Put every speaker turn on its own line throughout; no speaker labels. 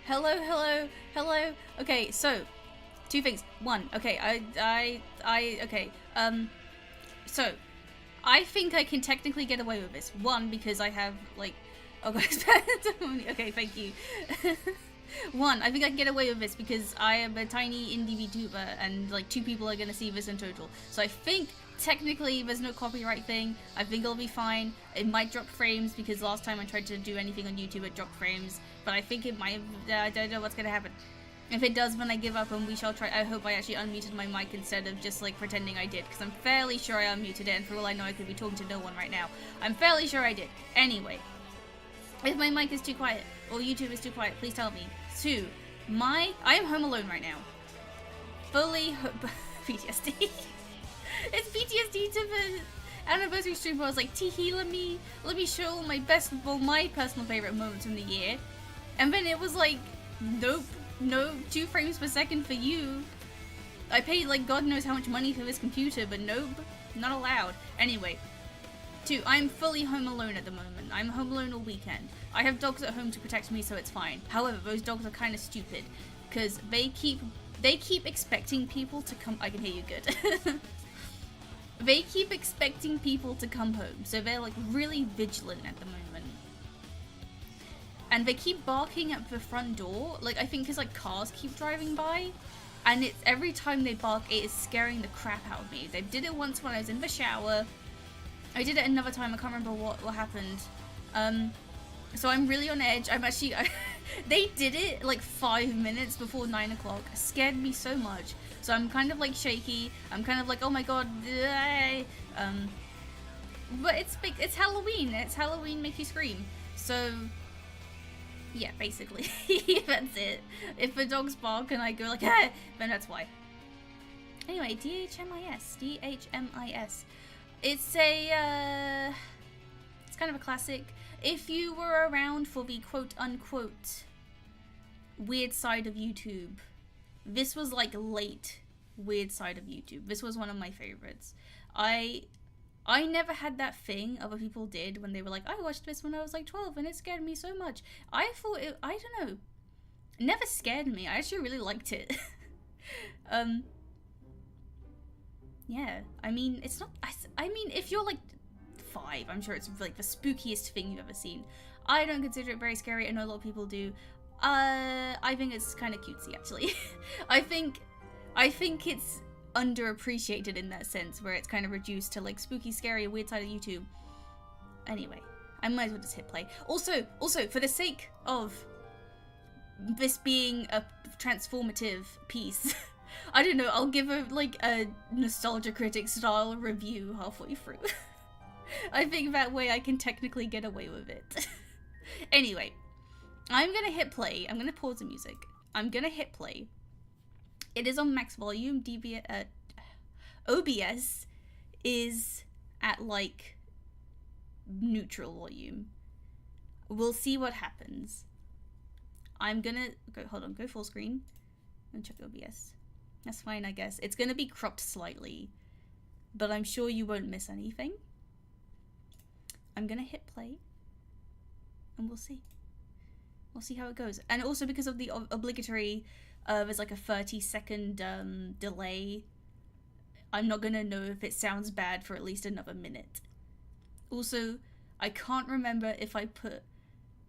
Hello. Okay, so two things. One, okay, okay. So I think I can technically get away with this. One, because I have like, oh guys, okay, thank you. One, I think I can get away with this because I am a tiny indie VTuber and like 2 people are gonna see this in total. So I think technically there's no copyright thing. I think it'll be fine. It might drop frames because last time I tried to do anything on YouTube it dropped frames. But I think it might, I don't know what's gonna happen. If it does, then I give up and we shall try. I hope I actually unmuted my mic instead of just like pretending I did, because I'm fairly sure I unmuted it, and for all I know I could be talking to no one right now. I'm fairly sure I did. Anyway, if my mic is too quiet or YouTube is too quiet, please tell me. 2, I am home alone right now. Fully PTSD. It's PTSD to the anniversary stream where I was like, teehee, let me show my my personal favorite moments from the year. And then it was like, nope, no 2 frames per second for you. I paid like God knows how much money for this computer, but nope, not allowed. Anyway, 2, I'm fully home alone at the moment. I'm home alone all weekend. I have dogs at home to protect me, so it's fine. However, those dogs are kind of stupid because they keep expecting people to come. I can hear you good. They keep expecting people to come home, so they're like really vigilant at the moment. And they keep barking at the front door, like I think because like cars keep driving by, and it's every time they bark, it is scaring the crap out of me. They did it once when I was in the shower. I did it another time. I can't remember what happened. So I'm really on edge. I'm actually. They did it like 5 minutes before 9 o'clock. Scared me so much. So I'm kind of like shaky. I'm kind of like, oh my god. But it's Halloween. It's Halloween make you scream. So yeah, basically that's it. If the dogs bark and I go like, ah, then that's why. Anyway, DHMIS. It's a it's kind of a classic. If you were around for the quote-unquote weird side of YouTube, this was like late weird side of YouTube. This was one of my favorites. I never had that thing other people did when they were like, I watched this when I was like 12 and it scared me so much. I thought it, I don't know, it never scared me. I actually really liked it. Yeah, I mean, it's not, I mean, if you're like 5, I'm sure it's like the spookiest thing you've ever seen. I don't consider it very scary. I know a lot of people do. I think it's kind of cutesy, actually. I think it's underappreciated in that sense, where it's kind of reduced to like spooky, scary, weird side of YouTube. Anyway, I might as well just hit play. Also, for the sake of this being a transformative piece, I don't know, I'll give a Nostalgia Critic style review halfway through. I think that way I can technically get away with it. Anyway, I'm gonna hit play. I'm gonna pause the music. I'm gonna hit play. It is on max volume. OBS is at like neutral volume. We'll see what happens. I'm gonna go. Hold on. Go full screen and check OBS. That's fine, I guess. It's gonna be cropped slightly, but I'm sure you won't miss anything. I'm gonna hit play, and we'll see. We'll see how it goes. And also because of the obligatory, there's like a 30-second delay. I'm not gonna know if it sounds bad for at least another minute. Also, I can't remember if I put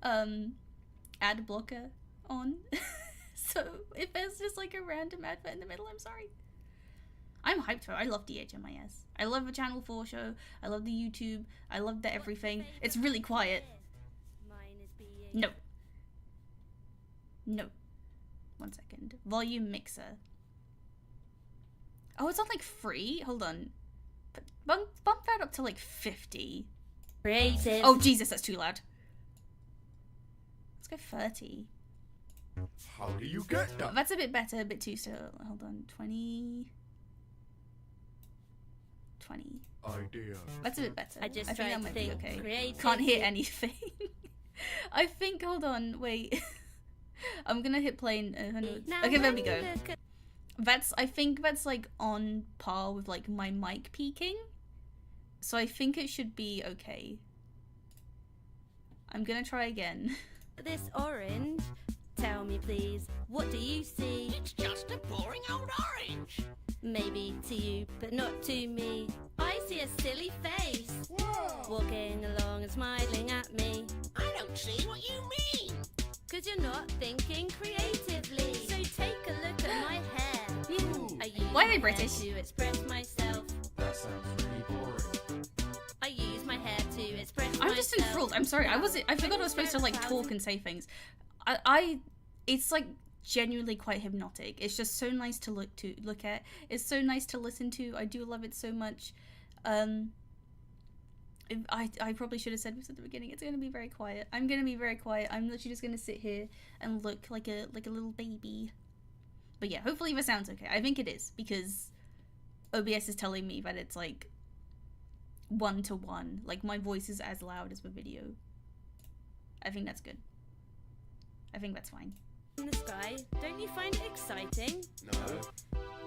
ad blocker on. So if there's just like a random advert in the middle, I'm sorry. I'm hyped for it. I love DHMIS. I love the Channel 4 show. I love the YouTube. I love the everything. It's really quiet. No. No. 1 second. Volume mixer. Oh, it's on like free? Hold on. Bump that up to like 50.
Creative.
Oh, Jesus, that's too loud. Let's go 30.
How do you get that?
That's a bit better, a bit too still. Hold on. 20.
Idea.
That's a bit better.
I just
think
tried
that
to
might be
think
okay.
creative.
Can't hear anything. I think, hold on, wait. I'm gonna hit play and, okay, there we go. I think that's like on par with like my mic peaking. So I think it should be okay. I'm gonna try again.
This orange. Tell me please. please. What do you see?
It's just a boring old orange.
Maybe to you, but not to me. I see a silly face.
Wow.
Walking along and smiling at me.
I don't see what you mean.
'Cause you're not thinking creatively. So take a look at my hair. I use
Why are they
my hair
British?
to express myself.
That sounds really boring.
I use my hair to express myself.
I'm just enthralled. I'm sorry. I forgot I was supposed to like talk and say things. It's like genuinely quite hypnotic. It's just so nice to look at. It's so nice to listen to. I do love it so much. I probably should have said this at the beginning. It's gonna be very quiet. I'm gonna be very quiet. I'm literally just gonna sit here and look like a little baby. But yeah, hopefully this sounds okay. I think it is, because OBS is telling me that it's like 1-to-1. Like my voice is as loud as the video. I think that's good. I think that's fine.
In the sky, don't you find it exciting?
No.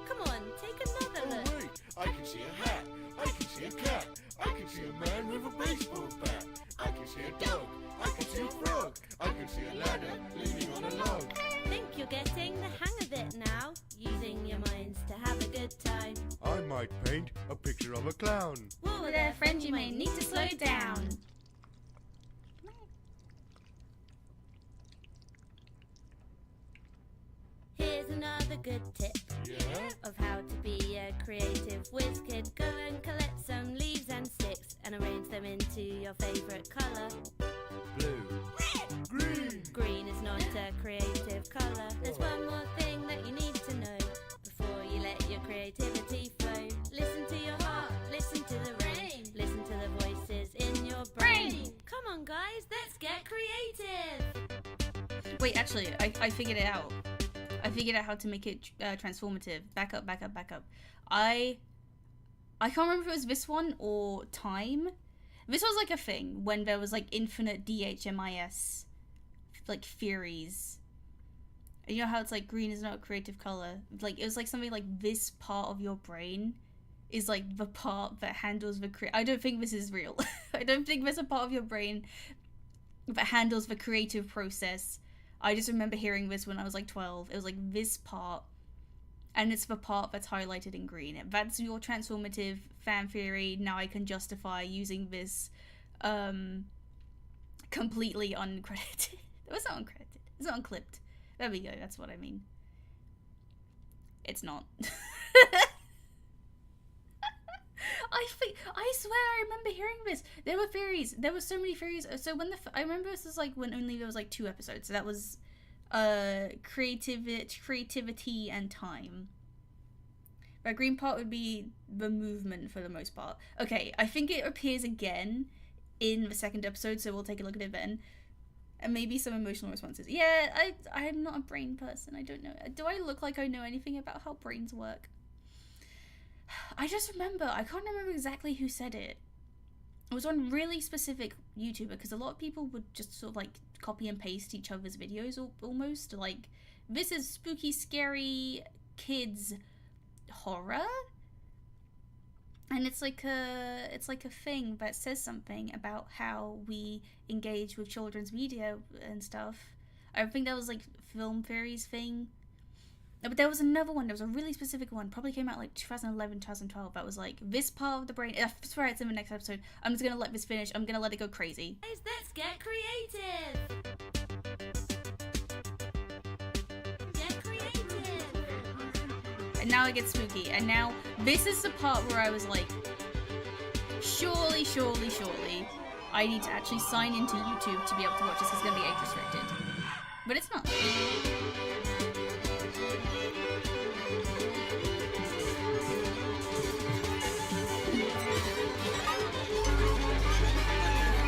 Come on, take another
Oh
look.
wait, I can see a hat. I can see a cat. I can see a man with a baseball bat. I can see a dog. I can see a frog. I can see a ladder leaning on a log.
Think you're getting the hang of it now, using your minds to have a good time.
I might paint a picture of a clown.
Whoa
There, friend, you may need to slow down.
Here's another good tip
Yeah?
of how to be a creative whiz kid. Go and collect some leaves and sticks and arrange them into your favourite colour.
Blue. Red. Green.
Green is not a creative colour. There's one more thing that you need to know before you let your creativity flow. Listen to your heart, listen to the rain, listen to the voices in your brain. Come on guys, let's get creative.
Wait, actually, I figured it out. I figured out how to make it transformative. Back up. I can't remember if it was this one or Time. This was like a thing when there was like infinite DHMIS like theories. You know how it's like green is not a creative color? Like it was like something like this part of your brain is like the part that handles the I don't think this is real. I don't think there's a part of your brain that handles the creative process. I just remember hearing this when I was like 12. It was like this part, and it's the part that's highlighted in green. That's your transformative fan theory. Now I can justify using this completely uncredited. It's not uncredited. It's not unclipped. There we go. That's what I mean. It's not. I swear I remember hearing this. There were theories. There were so many theories. So when I remember this was like when only there was like 2 episodes. So that was creativity and time. The green part would be the movement for the most part. Okay, I think it appears again in the 2nd episode, so we'll take a look at it then. And maybe some emotional responses. Yeah, I'm not a brain person. I don't know. Do I look like I know anything about how brains work? I just remember, I can't remember exactly who said it. It was one really specific YouTuber, because a lot of people would just sort of like copy and paste each other's videos almost. Like, this is spooky, scary kids horror. And it's like a thing that says something about how we engage with children's media and stuff. I think that was like film fairies thing. But there was another one. There was a really specific one. Probably came out like 2011, 2012. That was like this part of the brain. I swear it's in the next episode. I'm just gonna let this finish. I'm gonna let it go crazy.
Guys, let's get creative. Get creative.
And now it gets spooky. And now this is the part where I was like, surely, I need to actually sign into YouTube to be able to watch this. It's gonna be age restricted. But it's not.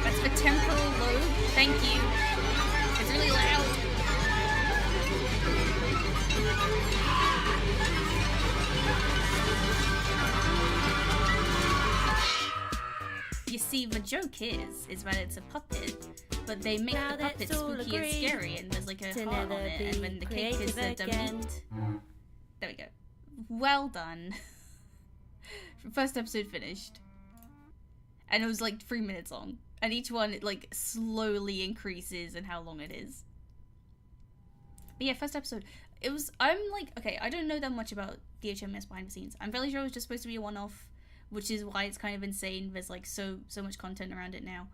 That's the temporal lobe. Thank you. It's really loud. You see, the joke is that it's a puppet, but they make
Now
the puppet
let's all
spooky and
agree
scary, and there's like a
to
heart on
never
it,
be
and then the cake is the
creative
meat. There we go. Well done. First episode finished. And it was like 3 minutes long. And each one, it like slowly increases in how long it is. But yeah, first episode. It was, I'm like, okay, I don't know that much about DHMIS behind the scenes. I'm fairly sure it was just supposed to be a one-off, which is why it's kind of insane. There's like so much content around it now.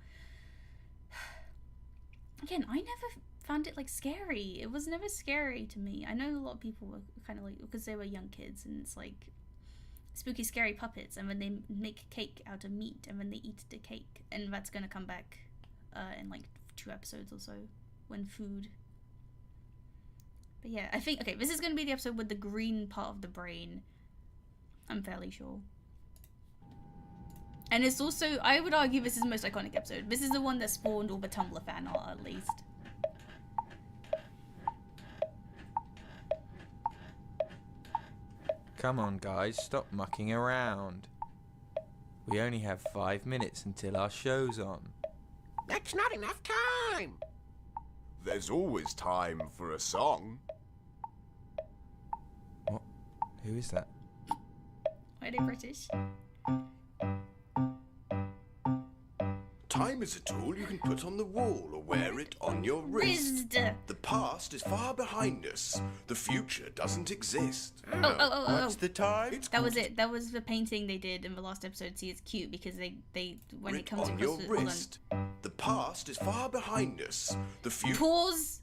Again, I never found it like scary. It was never scary to me. I know a lot of people were kind of like, because they were young kids, and it's like spooky, scary puppets, and then they make cake out of meat, and then they eat the cake, and that's gonna come back in like 2 episodes or so when food. But yeah, I think, okay, this is gonna be the episode with the green part of the brain. I'm fairly sure. And it's also, I would argue this is the most iconic episode. This is the one that spawned all the Tumblr fan art, at least.
Come on, guys, stop mucking around. We only have 5 minutes until our show's on.
That's not enough time.
There's always time for a song.
What? Who is that?
Why are they British?
Time is a tool you can put on the wall or wear it on your wrist. The past is far behind us. The future doesn't exist.
Oh.
What's the time? It's
That was it. That was the painting they did in the last episode. See, it's cute because they when it
writ
comes
on
across
your
the, hold on.
wrist. The past is far behind us. The future.
Pause.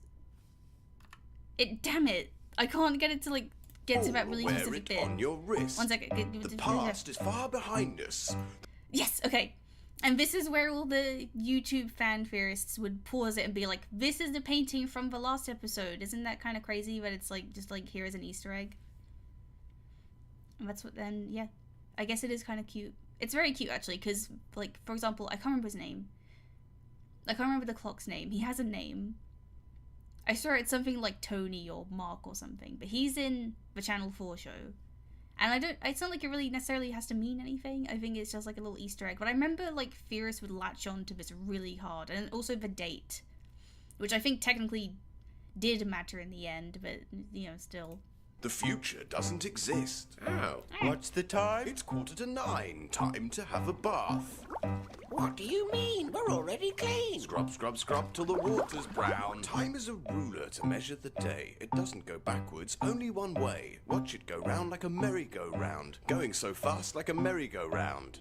Damn it! I can't get it to like get to that really
wear
specific
it
bit.
on your wrist.
1 second.
The past is far behind us.
Yes. Okay. And this is where all the YouTube fan theorists would pause it and be like, "This is the painting from the last episode." Isn't that kind of crazy? But it's like just like here is an Easter egg. And that's what then. Yeah, I guess it is kind of cute. It's very cute actually, because like for example, I can't remember his name. I can't remember the clock's name. He has a name. I swear it's something like Tony or Mark or something. But he's in the Channel 4 show. And it's not like it really necessarily has to mean anything. I think it's just like a little Easter egg. But I remember like theorists would latch on to this really hard. And also the date. Which I think technically did matter in the end. But, you know, still.
The future doesn't exist.
Oh.
What's the time? It's 9:15. Time to have a bath.
What do you mean? We're already clean.
Scrub, scrub, scrub till the water's brown. Time is a ruler to measure the day. It doesn't go backwards, only one way. Watch it go round like a merry-go-round. Going so fast like a merry-go-round.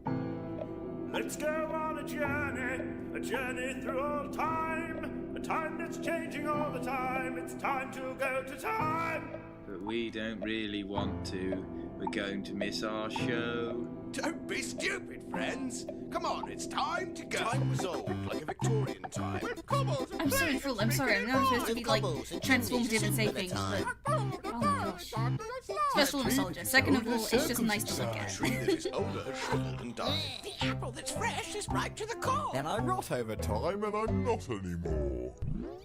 Let's go on a journey through all time. A time that's changing all the time. It's time to go to time.
But we don't really want to. We're going to miss our show.
Don't be stupid, friends. Come on, it's time to go. Time was old, like a Victorian time.
I'm sorry, Fool. I'm sorry. I know I'm supposed to be like transformative and say things, but oh my gosh. First of all, nostalgia. Second of all, it's just nice to look at.
Tree that is older has shriveled and died.
The apple that's fresh is ripe to the core.
And I rot over time and I'm not anymore.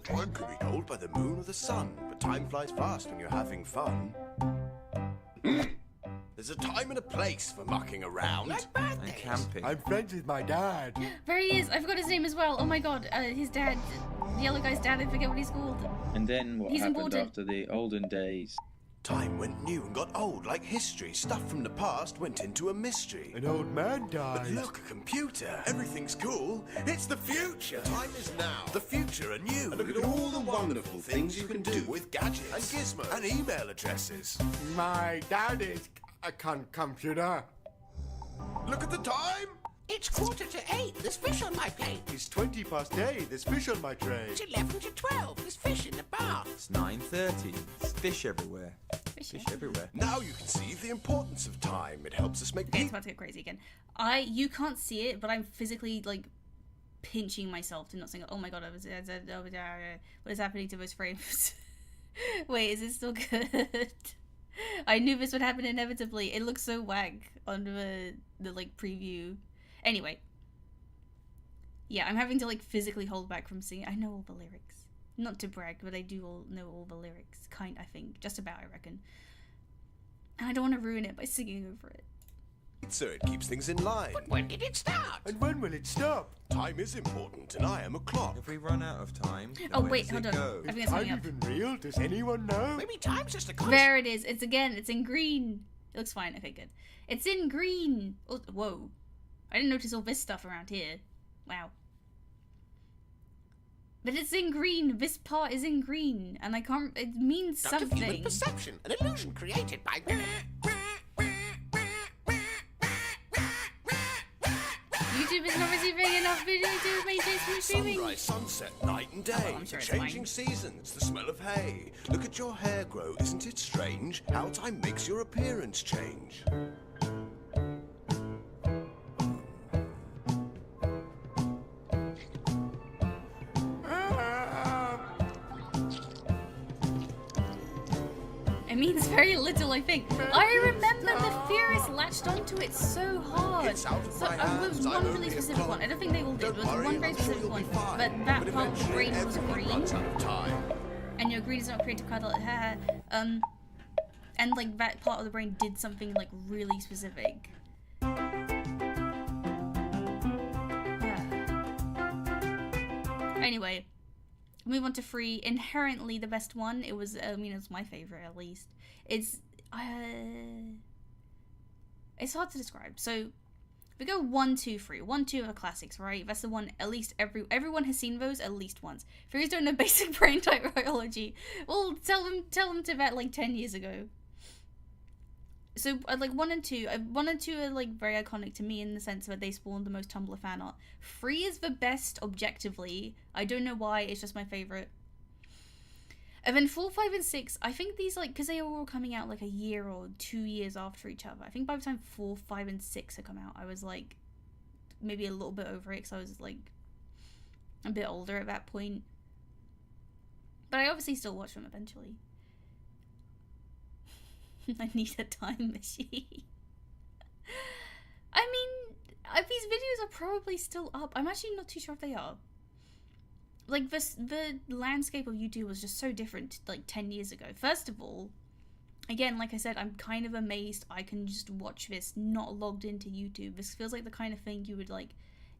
Time can be told by the moon or the sun, but time flies fast when you're having fun. There's a time and a place for mucking around.
And camping.
I'm friends with my dad.
There he is. I forgot his name as well. Oh my god. His dad. The yellow guy's dad. I forget what he's called.
And then what
He's
happened
important.
after the olden days?
Time went new and got old like history. Stuff from the past went into a mystery.
An old man died.
But look, a computer. Everything's cool. It's the future. Time is now. The future are new. And look at all the wonderful things you can do with gadgets and gizmos and email addresses.
My dad is a computer.
Look at the time.
It's 7:45. There's fish on my plate.
It's 8:20. There's fish on my tray.
It's 11:12. There's fish in the bath.
It's 9:30. There's fish everywhere. Fish everywhere.
Now you can see the importance of time. It helps us make
Okay, it's about to get crazy again. You can't see it, but I'm physically like pinching myself to not saying, "Oh my god, what is happening to those frames?" Wait, is it still good? I knew this would happen inevitably. It looks so whack on the like preview. Anyway, yeah, I'm having to like physically hold back from singing. I know all the lyrics, not to brag, but I do know all the lyrics. I think just about. I reckon, and I don't want to ruin it by singing over it.
So it keeps things in line.
But when did it start?
And when will it stop?
Time is important, and I am a clock.
If we run out of time, then
Oh
where
wait,
does
hold
it
on.
go?
I think
Is
that's
time
something up.
even real? Does anyone know?
Maybe time's just a constant.
There it is. It's in green. It looks fine. Okay, good. It's in green. Oh, whoa. I didn't notice all this stuff around here. Wow. But it's in green. This part is in green, and I can't. It means
Dot of human
something.
perception, an illusion created by.
YouTube is not receiving enough video to maintain smooth streaming.
Sunrise, sunset, night and day.
I'm sure it's
Changing
fine.
seasons, the smell of hay. Look at your hair grow, isn't it strange? How time makes your appearance change.
It means very little, I think. I remember the theorists latched onto it so hard.
It's out of
So
my
there was
hands, I'm
one
only
really
a
specific
clone.
one. I don't think they all did.
Don't
There was
worry,
one very
I'm sure
specific
you'll
one.
be fine.
But that part of the
eventually
brain was
everyone
green.
runs out of time.
And your green is not created cuddle. And like that part of the brain did something like really specific. Anyway, move on to 3. Inherently the best one. It was, I mean, it's my favorite at least. It's hard to describe. So we go 1, 2, 3. 1, 2 are classics, right? That's the one at least everyone has seen those at least once. If you don't know basic brain type biology, well, tell them to that like 10 years ago. So like 1 and 2 are like very iconic to me in the sense that they spawned the most Tumblr fan art. 3 is the best objectively. I don't know why, it's just my favorite. And then 4, 5, and 6, I think these like, because they were all coming out like a year or 2 years after each other. I think by the time 4, 5, and 6 had come out, I was like maybe a little bit over it because I was like a bit older at that point. But I obviously still watch them eventually. I need a time machine. I mean, these videos are probably still up. I'm actually not too sure if they are. Like, the landscape of YouTube was just so different, like, 10 years ago. First of all, again, like I said, I'm kind of amazed I can just watch this not logged into YouTube. This feels like the kind of thing you would, like,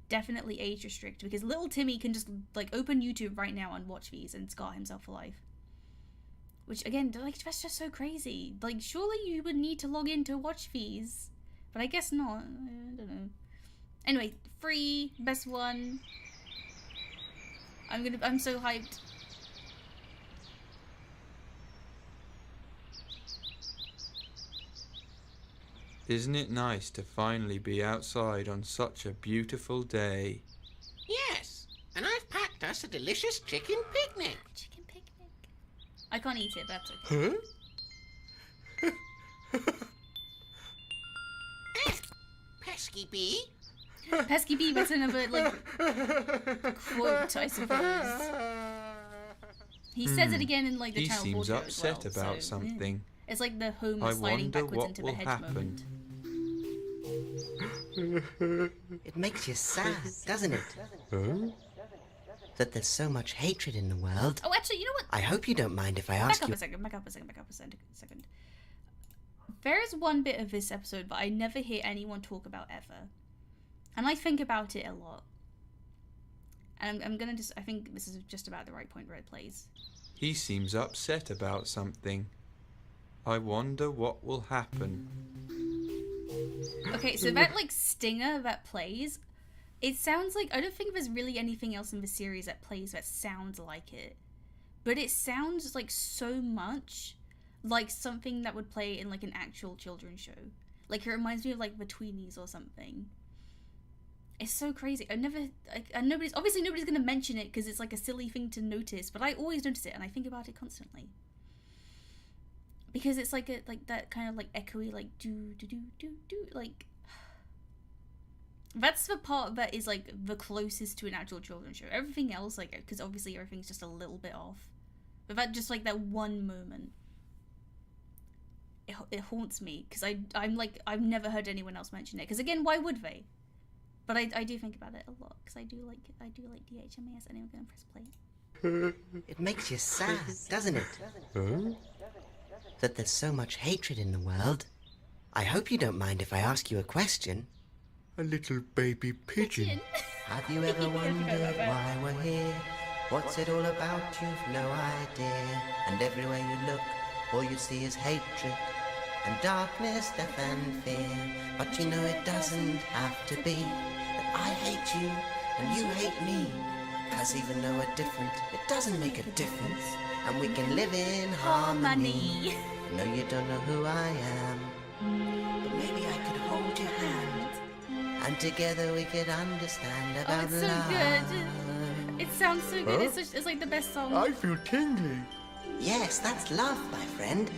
definitely age restrict. Because little Timmy can just, like, open YouTube right now and watch these and scar himself for life. Which, again, like, that's just so crazy. Like, surely you would need to log in to watch these. But I guess not. I don't know. Anyway, 3, best one. I'm so hyped.
Isn't it nice to finally be outside on such a beautiful day?
Yes, and I've packed us a delicious chicken picnic.
Chicken picnic. I can't eat it, that's okay.
Pesky bee.
Pesky bee, that's another, like, quote, I suppose. He says it again in, like, the
He
channel
seems
audio as
upset
well,
about
so,
something.
yeah. It's like the Homer
I
sliding
wonder
backwards
what
into the
will
hedge
happen.
moment.
It makes you sad, doesn't it? That there's so much hatred in the world.
Oh, actually, you know what?
I hope you don't mind if I ask you...
Back up a second. There is one bit of this episode that I never hear anyone talk about ever. And I think about it a lot. And I'm gonna I think this is just about the right point where it plays.
He seems upset about something. I wonder what will happen.
Okay, so that, like, stinger that plays, it sounds like, I don't think there's really anything else in the series that plays that sounds like it. But it sounds, like, so much like something that would play in, like, an actual children's show. Like, it reminds me of, like, the Tweenies or something. It's so crazy. And nobody's gonna mention it because it's, like, a silly thing to notice, but I always notice it and I think about it constantly. Because it's like that kind of like echoey, like do, like, that's the part that is like the closest to an actual children's show. Everything else, like, because obviously everything's just a little bit off, but that just like that one moment, it haunts me because I'm like, I've never heard anyone else mention it. Because again, why would they? But I do think about it a lot because I do like DHMIS, and I'm gonna press play.
It makes you sad, doesn't it? That there's so much hatred in the world. I hope you don't mind if I ask you a question.
A little baby pigeon.
Have you ever wondered why we're here? What's it all about? You've no idea. And everywhere you look, all you see is hatred and darkness, death and fear. But you know it doesn't have to be that I hate you and you hate me. 'Cause even though we're different, it doesn't make a difference. And we can live in harmony. No, you don't know who I am. But maybe I could hold your hand. And together we could understand
Oh,
about
it's so
love.
good. It sounds so good. It's like the best song.
I feel tingly.
Yes, that's love, my friend.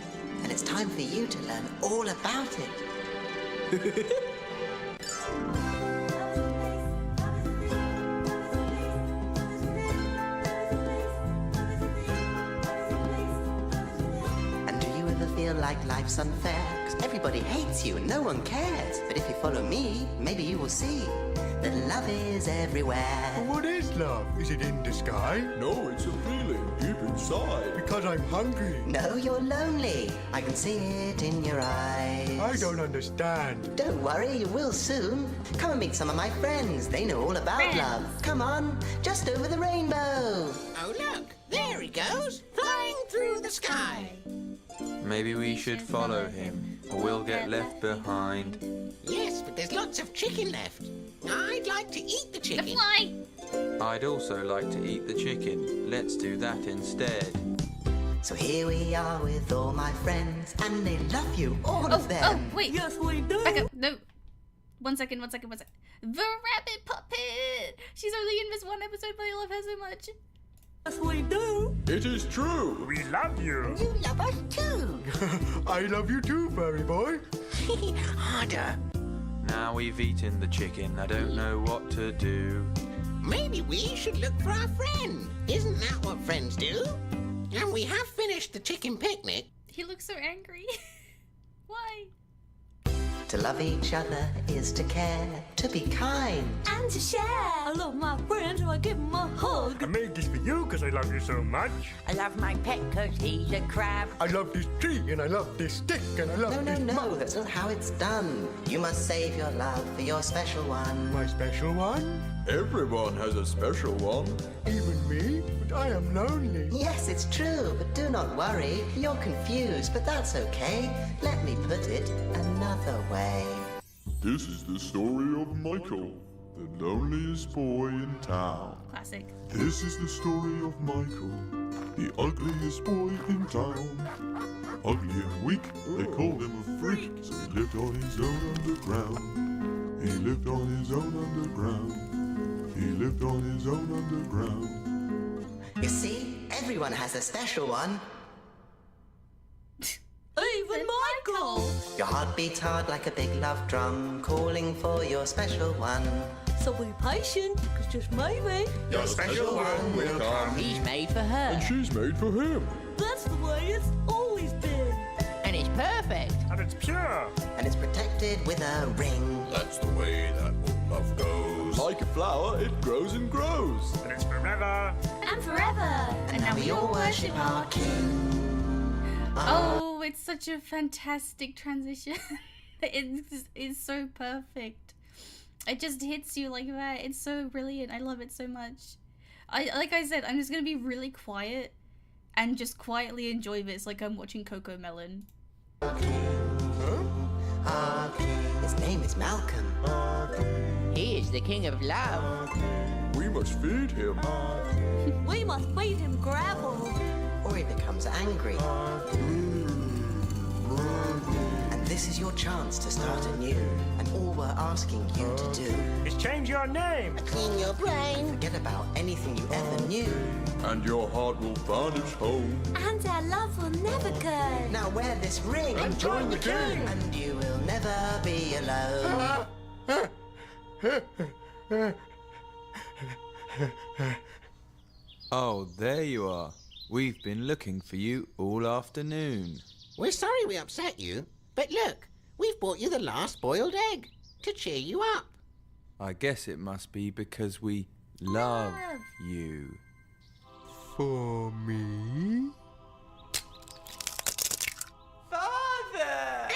And it's time for you to learn all about it. And do you ever feel like life's unfair? 'Cause everybody hates you and no one cares. But if you follow me, maybe you will see that love is everywhere.
What is love? Is it in the sky?
No, it's a feeling deep inside.
Because I'm hungry.
No, you're lonely. I can see it in your eyes.
I don't understand.
Don't worry, you will soon. Come and meet some of my friends. They know all about
Friends.
love. Come on, just over the rainbow.
Oh, look, there he goes, flying through the sky.
Maybe we should follow him, or we'll get left behind.
Yes, but there's lots of chicken left. I'd like to eat the
The
chicken.
fly.
I'd also like to eat the chicken. Let's do that instead.
So here we are with all my friends, and they love you, all of them.
Oh, wait. Yes, we do. Back up. No. One second. The rabbit puppet. She's only in this one episode, but I love her so much.
Yes, we do.
It is true.
We love you.
You love us too.
I love you too, furry boy.
Harder.
Now we've eaten the chicken, I don't know what to do.
Maybe we should look for our friend. Isn't that what friends do? And we have finished the chicken picnic.
He looks so angry. Why?
To love each other is to care, to be kind.
And to share. I love my friends, so I give them a hug.
I made this for you because I love you so much.
I love my pet because he's a crab.
I love this tree, and I love this stick, and I love
No,
this
no, that's not how it's done. You must save your love for your special one.
My special one?
Everyone has a special one.
Even me? But I am lonely.
Yes, it's true, but do not worry. You're confused, but that's okay. Let me put it another way.
This is the story of Michael, the loneliest boy in town.
Classic.
This is the story of Michael, the ugliest boy in town. Ugly and weak, they called him a freak, so he lived on his own underground. He lived on his own underground. He lived on his own underground.
You see, everyone has a special one.
Even Michael.
Your heart beats hard like a big love drum, calling for your special one.
So be patient, because just maybe
Your special one will come.
He's made for her.
And she's made for him.
that's the way it's always been.
And it's perfect.
And it's pure.
And it's protected with a ring.
That's the way that all love goes.
Like a flower, it grows and grows.
And it's forever.
And forever.
And now we all worship our king.
Oh, it's such a fantastic transition. It's so perfect. It just hits you like that. It's so brilliant. I love it so much. Like I said, I'm just gonna be really quiet and just quietly enjoy this like I'm watching Coco Melon.
His name is Malcolm.
He is the king of love.
We must feed him.
We must feed him gravel.
Or he becomes angry. And this is your chance to start anew. And all we're asking you to do,
Is change your name.
Clean your brain.
forget about anything you ever knew.
And your heart will find its home.
And our love will never go.
Now wear this ring
And join the king.
and you will never be alone.
Oh, there you are. We've been looking for you all afternoon.
We're sorry we upset you, but look, we've brought you the last boiled egg to cheer you up.
I guess it must be because we love you.
For me?
Father!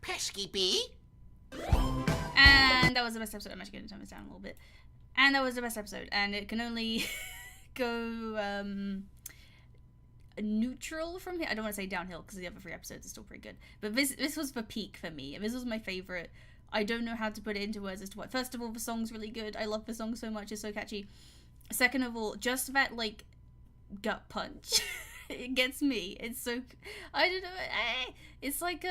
Pesky bee.
And that was the best episode. I'm actually going to turn this down a little bit. And that was the best episode. And it can only go neutral from here. I don't want to say downhill because the other 3 episodes are still pretty good. But this was the peak for me. This was my favorite. I don't know how to put it into words as to what. First of all, the song's really good. I love the song so much. It's so catchy. Second of all, just that like gut punch, it gets me. It's so I don't know. It's like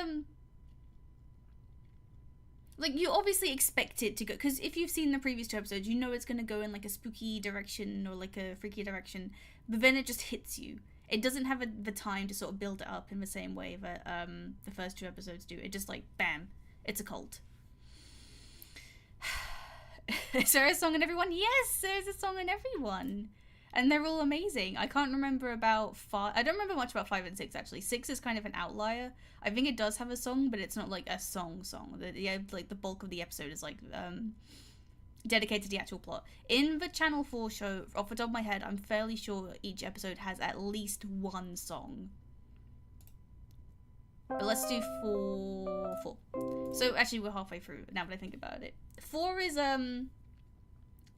you obviously expect it to go, because if you've seen the previous 2 episodes, you know it's gonna go in like a spooky direction or like a freaky direction, but then it just hits you. It doesn't have the time to sort of build it up in the same way that the first 2 episodes do. It just like bam, it's a cult. Is there a song in everyone? Yes, there's a song in everyone. And they're all amazing. I can't remember about 5. I don't remember much about 5 and 6, actually. 6 is kind of an outlier. I think it does have a song, but it's not like a song. Like the bulk of the episode is like dedicated to the actual plot. In the Channel 4 show, off the top of my head, I'm fairly sure each episode has at least 1 song. But let's do 4. So actually we're halfway through now that I think about it. 4 is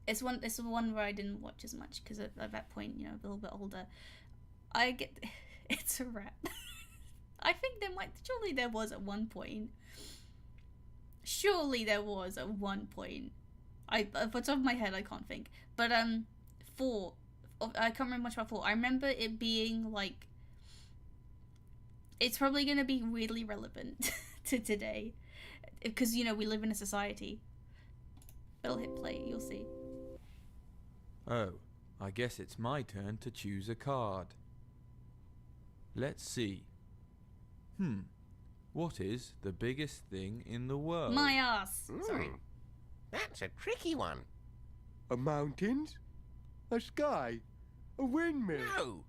it's the one where I didn't watch as much because at that point, you know, a little bit older. It's a rap. I think surely there was at one point. Surely there was at one point. Off the top of my head I can't think. But 4, I can't remember much about 4. I remember it being like, it's probably going to be really relevant to today because, you know, we live in a society. I'll hit play, you'll see.
Oh, I guess it's my turn to choose a card. Let's see. What is the biggest thing in the world?
My ass. Sorry.
That's a tricky one.
A mountains? A sky? A windmill?
No.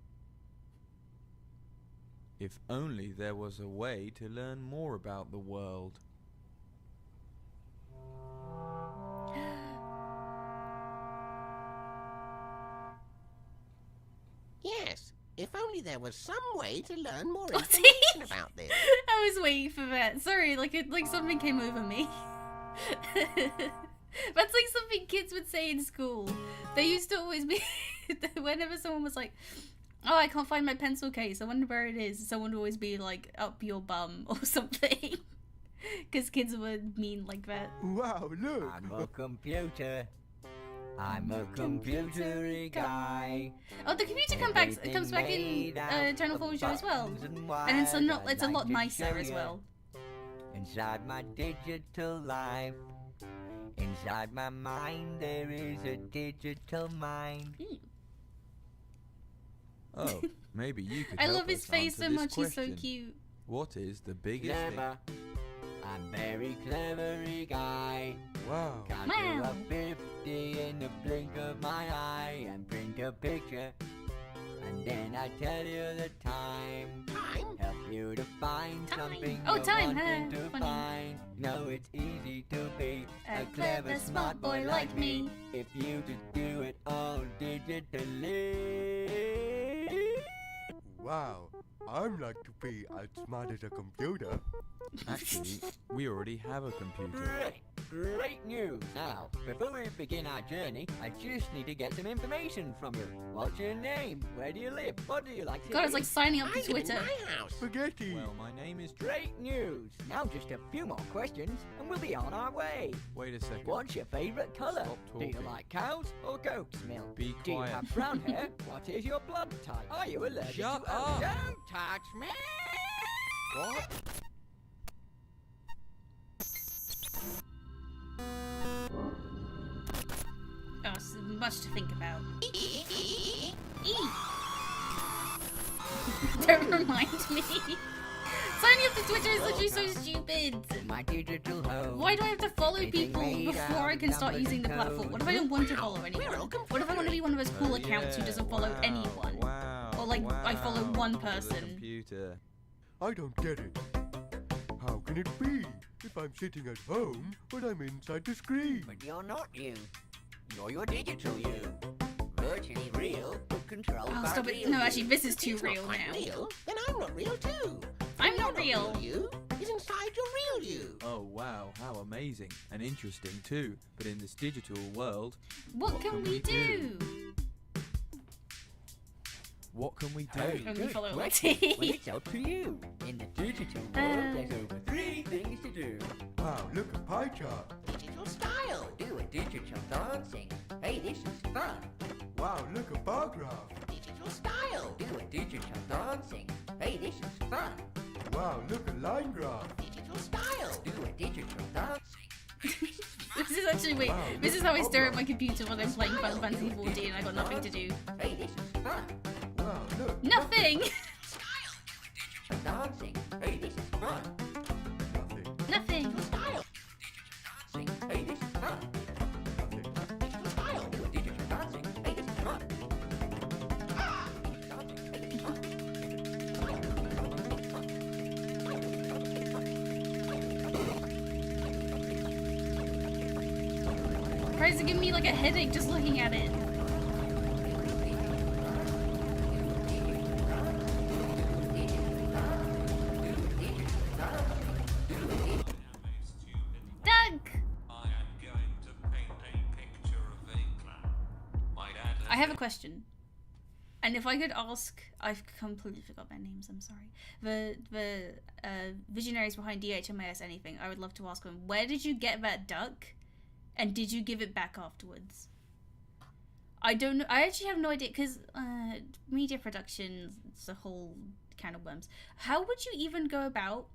If only there was a way to learn more about the world.
Yes, if only there was some way to learn more information about this.
I was waiting for that. Sorry, like something came over me. That's like something kids would say in school. They used to always be whenever someone was like, "Oh, I can't find my pencil case. I wonder where it is." Someone would always be like, "Up your bum" or something. Because kids were mean like that.
Wow, look.
I'm a computer. I'm a computery guy.
Oh, the computer comes back in Channel 4 show as well. And it's a lot nicer as well.
Inside my digital life, inside my mind, there is a digital mind.
Oh, maybe you could
I
help
love his
us
face so
answer this
much, he's so
question.
cute.
What is the biggest
Clever. I'm very clevery guy.
Wow.
Count to a 50 in the blink of my eye and print a picture. And then I tell you the time. Help you to find something you're wanting to
funny.
find. No, it's easy to be a clever, smart boy like me. If you just do it all digitally.
Wow, I'd like to be as smart as a computer.
Actually, we already have a computer.
Great news! Now, before we begin our journey, I just need to get some information from you. What's your name? Where do you live? What do you like to
God,
eat?
it's like signing up to Twitter.
Spaghetti.
Well, my name is
Great news! Now just a few more questions and we'll be on our way.
Wait a second.
What's your favourite colour?
Stop
Do you
talking.
like cows or goat's milk?
Be
Do you
quiet.
have brown hair? What is your blood type? Are you allergic
Shut
to
up.
Don't touch me!
What?
Oh, so much to think about. Don't remind me. Signing up to Twitter is literally so stupid.
My digital home.
Why do I have to follow people before I can start using the platform? What if I don't want to follow anyone? What if I want to be one of those cool accounts who doesn't follow anyone?
Wow.
Or like I follow one person.
Computer.
I don't get it. How can it be if I'm sitting at home but I'm inside the screen?
But you're not you. You're your digital you. Virtually real, but controlled
Oh,
by
stop
real
it. No,
you.
actually, this is too
It's not
real
quite
now.
real, then I'm not real too.
I'm not
Your
real.
You is inside your real you.
Oh wow, how amazing and interesting too. But in this digital world,
What can we do?
what can we do?
Very
Only
good
follow
question.
Lexi.
Well, it's up to you. In the digital world, there's over 3 things to do.
Wow, look, a pie chart.
Digital style.
Do a digital dancing. Hey, this is fun.
Wow, look, a bar graph.
Digital style.
Do a digital dancing. Hey, this is fun.
Wow, look, a line graph.
Digital style.
Do a digital dancing.
This is actually, wait, this is how I stare at my computer when I'm playing Final Fantasy 14 and I got nothing to do.
Hey, this is fun.
Wow, look.
Nothing!
Digital dancing. Hey, this is fun.
Nothing.
Nothing!
Style.
Dancing. Hey, this is fun.
Nothing.
Digital style.
Do a digital dancing. Hey, this is fun.
Tries to give me like a headache just looking at it. Doug! I have a question. And if I could ask, I've completely forgot their names, I'm sorry. The visionaries behind DHMIS anything, I would love to ask them, where did you get that duck? And did you give it back afterwards? I don't know. I actually have no idea, because media production, it's a whole can of worms. How would you even go about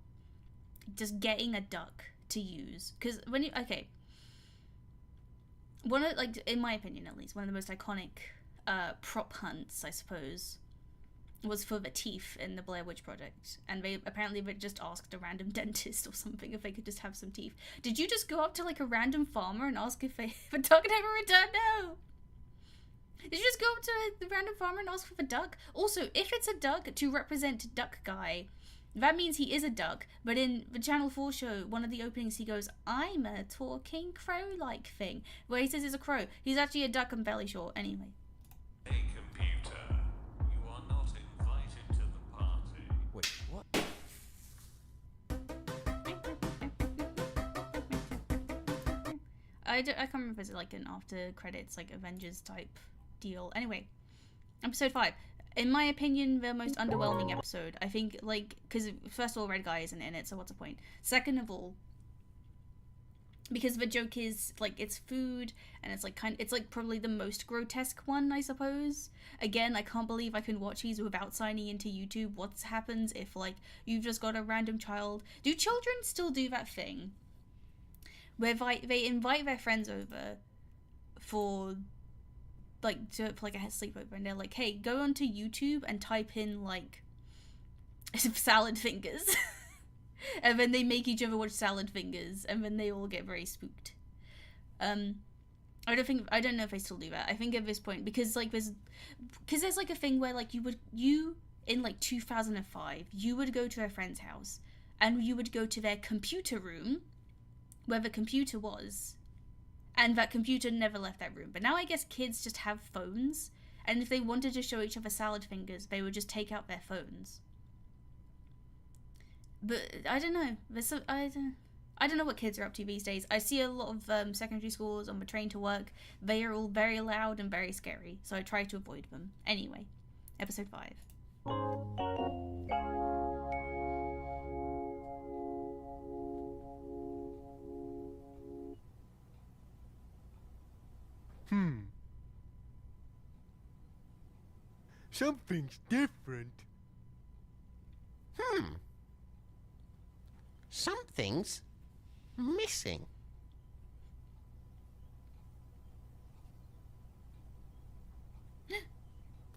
just getting a duck to use? Because when you, okay, one of, like, in my opinion at least, one of the most iconic prop hunts, I suppose, was for the teeth in the Blair Witch Project, and they apparently just asked a random dentist or something if they could just have some teeth. Did you just go up to like a random farmer and ask if the duck never returned? No. Did you just go up to the random farmer and ask for the duck? Also, if it's a duck to represent Duck Guy, that means he is a duck. But in the Channel 4 show, one of the openings, he goes, "I'm a talking crow-like thing," where he says he's a crow. He's actually a duck and belly short. Anyway.
Hey computer, you are not invited to the party.
Wait, what?
I can't remember if it's like an after credits, like Avengers type deal. Anyway, episode 5. In my opinion, the most underwhelming episode. I think, like, because first of all, Red Guy isn't in it, so what's the point? Second of all, because the joke is like it's food and it's like it's like probably the most grotesque one, I suppose. Again, I can't believe I can watch these without signing into YouTube. What happens if like you've just got a random child? Do children still do that thing where they invite their friends over for like for like a sleepover, and they're like, "Hey, go onto YouTube and type in like salad fingers." And then they make each other watch salad fingers, and then they all get very spooked. I don't know if I still do that. I think at this point, because there's like a thing where like you in like 2005, you would go to a friend's house, and you would go to their computer room, where the computer was, and that computer never left that room. But now I guess kids just have phones, and if they wanted to show each other salad fingers, they would just take out their phones. But I don't know. I don't know what kids are up to these days. I see a lot of secondary schools on the train to work. They are all very loud and very scary, so I try to avoid them. Anyway, episode 5.
Something's different.
Something's missing.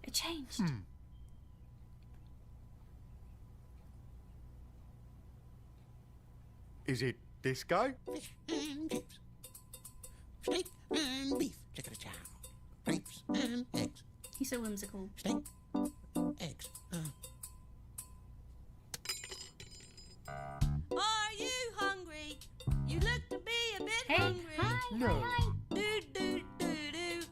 It changed.
Is it this guy?
Fish and chips. Steak and beef. Chicken chow. Grapes and eggs.
He's so whimsical.
Steak. Eggs.
Are you hungry? You look to be a bit hungry.
No.
Do do do do.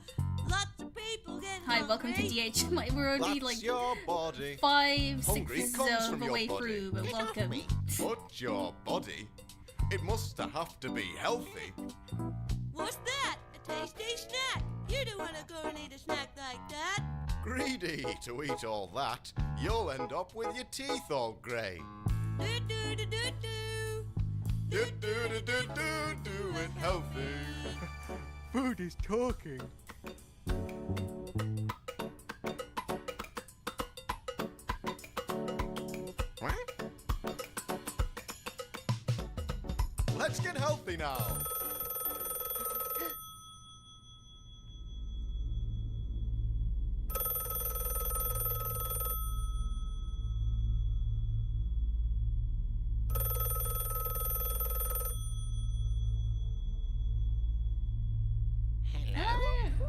Lots of people get
Hi, welcome to DHMIS. We're only
That's
like
your body.
5,
Hungry
6
comes
of
from
the
your
way
body.
through, but welcome.
But your body, it must have to be healthy.
What's that? A tasty snack. You don't want to go and eat a snack like that.
Greedy to eat all that, you'll end up with your teeth all grey.
Do do do do do.
Do do do do do do it healthy.
Food is talking.
Let's get healthy now.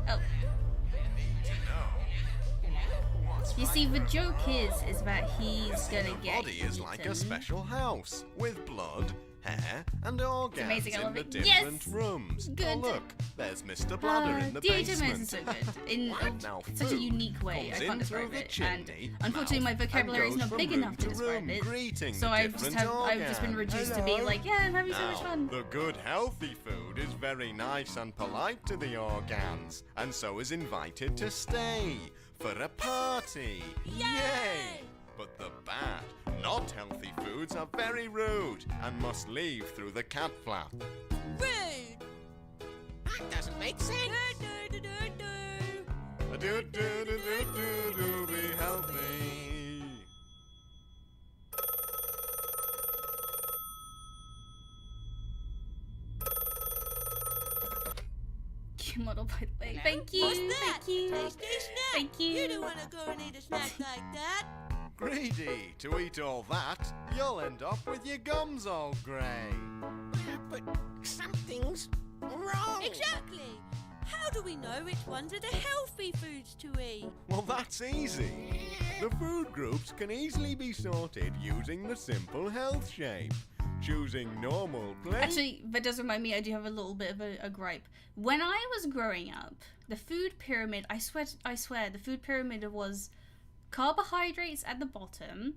Oh. You see, the joke is that he's gonna get
Body is like a
eaten.
special house with blood, hair, and organs
amazing, I
in
love
the
it.
different
Yes!
rooms.
Good.
Oh look, there's Mr. Bladder in the
DHMIS
basement.
is so good in
Now
such a
food
unique way.
comes
I can't
in
describe
through the
it, and
chimney,
unfortunately, my
mouth,
vocabulary is
and
not
goes
big
from
enough to
room
describe
room,
it.
greeting
So
the
I've
different
just been reduced to be
Hello.
like, yeah, I'm having so much
Now,
fun.
the good healthy food is very nice and polite to the organs, and so is invited to stay for a party. Yay! But the bad, not healthy foods are very rude and must leave through the cat flap.
Rude! That doesn't make sense.
Do be healthy.
Model, by the way. Thank you.
What's that?
Thank you.
Tasty snack.
Thank you.
You don't want to go and eat a snack like that.
Greedy to eat all that, you'll end up with your gums all grey.
But something's wrong.
Exactly. How do we know which ones are the healthy foods to eat?
Well, that's easy. The food groups can easily be sorted using the simple health shape. Choosing normal, plain.
Actually, that does remind me, I do have a little bit of a gripe. When I was growing up, the food pyramid, I swear, the food pyramid was carbohydrates at the bottom,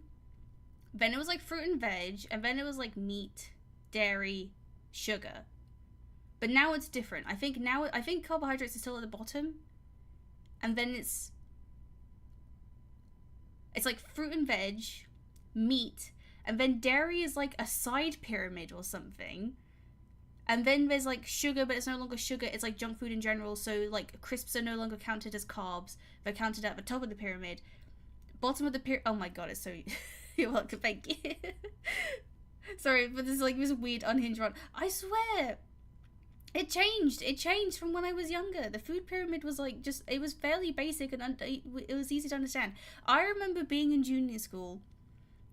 then it was like fruit and veg, and then it was like meat, dairy, sugar. But now it's different. I think carbohydrates are still at the bottom, and then it's like fruit and veg, meat, and then dairy is like a side pyramid or something. And then there's like sugar, but it's no longer sugar, it's like junk food in general. So like crisps are no longer counted as carbs. They're counted at the top of the pyramid. Bottom of the pyramid. Oh my god, it's so... You're welcome, thank you. Sorry, but this is like this weird unhinged run. I swear, it changed from when I was younger. The food pyramid was like just, it was fairly basic and it was easy to understand. I remember being in junior school,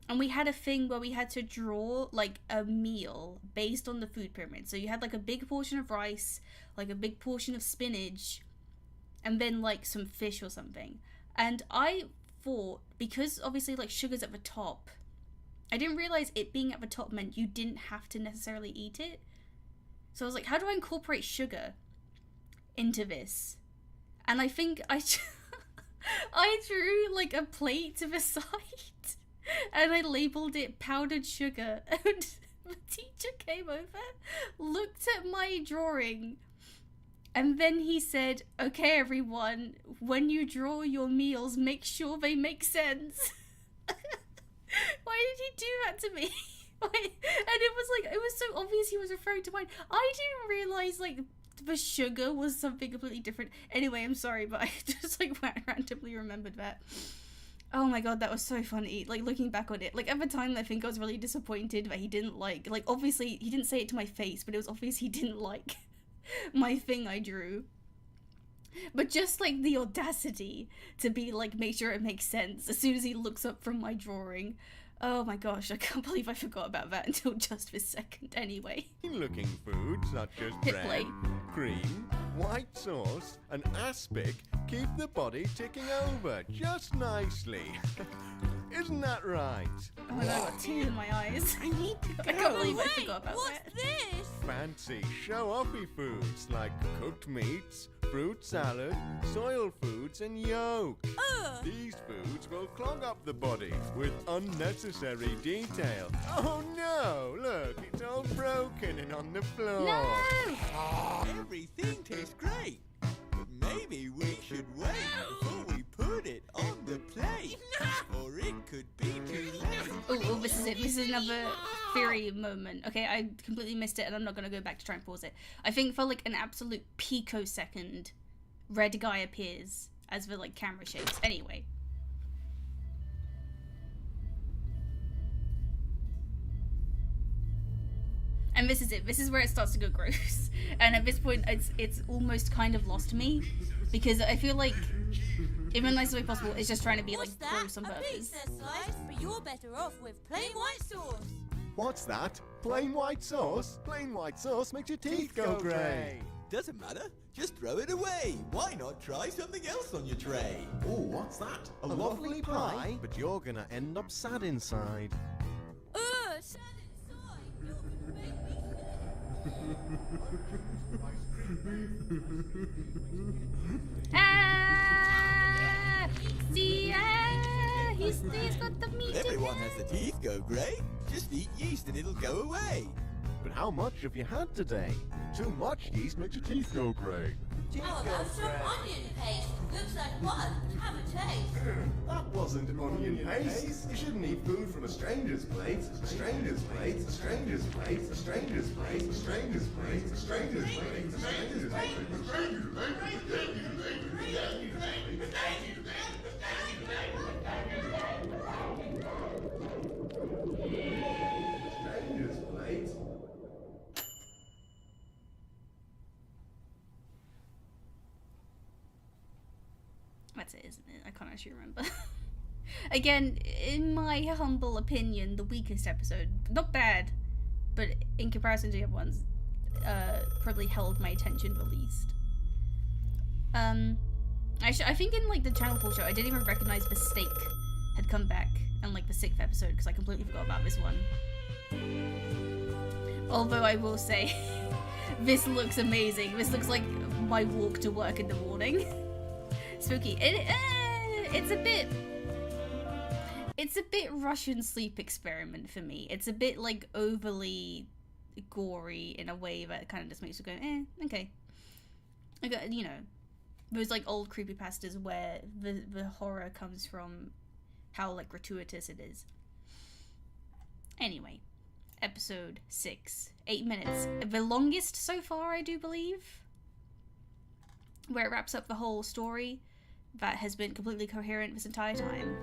and we had a thing where we had to draw like a meal based on the food pyramid. So you had like a big portion of rice, like a big portion of spinach, and then like some fish or something. And I thought, because obviously like sugar's at the top, I didn't realize it being at the top meant you didn't have to necessarily eat it. So I was like, how do I incorporate sugar into this? And I think I drew like a plate to the side. And I labeled it powdered sugar. And the teacher came over, looked at my drawing, and then he said, okay, everyone, when you draw your meals, make sure they make sense. Why did he do that to me? And it was so obvious he was referring to mine. I didn't realize, like, the sugar was something completely different. Anyway, I'm sorry, but I just, like, randomly remembered that. Oh my god, that was so funny. Like, looking back on it. Like, at the time, I think I was really disappointed that he didn't like, obviously, he didn't say it to my face, but it was obvious he didn't like my thing I drew. But just, like, the audacity to be, like, make sure it makes sense as soon as he looks up from my drawing. Oh my gosh, I can't believe I forgot about that until just this second anyway.
Looking foods such as
Hit
bread,
play.
cream, white sauce, and aspic keep the body ticking over just nicely. Isn't that right?
Oh my god, I got tears in my eyes.
I need to
I can't believe I forgot about
What's
that.
this?
Fancy show-offy foods like cooked meats, fruit salad, soil foods, and yolk. These foods will clog up the body with unnecessary detail. Oh no! Look, it's all broken and on the floor.
No!
Everything tastes great, but maybe we should wait before we put it on the plate, or it could be too late.
Oh, this is it. This is another theory moment. Okay, I completely missed it, and I'm not gonna go back to try and pause it. I think for like an absolute picosecond, red guy appears as the like camera shakes. Anyway. And this is it. This is where it starts to go gross. And at this point, it's almost kind of lost me, because I feel like, in the nicest way possible, it's just trying to be like gross on
A
purpose.
pizza slice, but you're better off with plain white sauce.
What's that? Plain white sauce? Plain white sauce makes your teeth go grey.
Doesn't matter. Just throw it away. Why not try something else on your tray?
Oh, what's that? A lovely pie? But you're gonna end up sad inside.
Sad inside. You're gonna make me
Ah! See, he's got the meat
Everyone
in
has the teeth go grey. Just eat yeast and it'll go away.
But how much have you had today? Too much yeast makes your teeth go grey.
How about some onion paste? Looks like one. Have a taste.
That wasn't onion paste. You shouldn't eat food from a stranger's plate. A stranger's plate. A stranger's plate. A stranger's plate. A stranger's plate. A stranger's plate. A stranger's plate. A stranger's plate.
That's it, isn't it? I can't actually remember. Again, in my humble opinion, the weakest episode. Not bad, but in comparison to the other ones, probably held my attention the least. I think in like the Channel 4 show, I didn't even recognize the steak had come back in like the 6th episode because I completely forgot about this one. Although I will say, this looks amazing. This looks like my walk to work in the morning. Spooky. It's a bit Russian sleep experiment for me. It's a bit like overly gory in a way that kind of just makes you go, okay. Like, you know, those like old creepypastas where the horror comes from how like gratuitous it is. Anyway, episode 6, 8 minutes, the longest so far, I do believe, where it wraps up the whole story that has been completely coherent this entire time.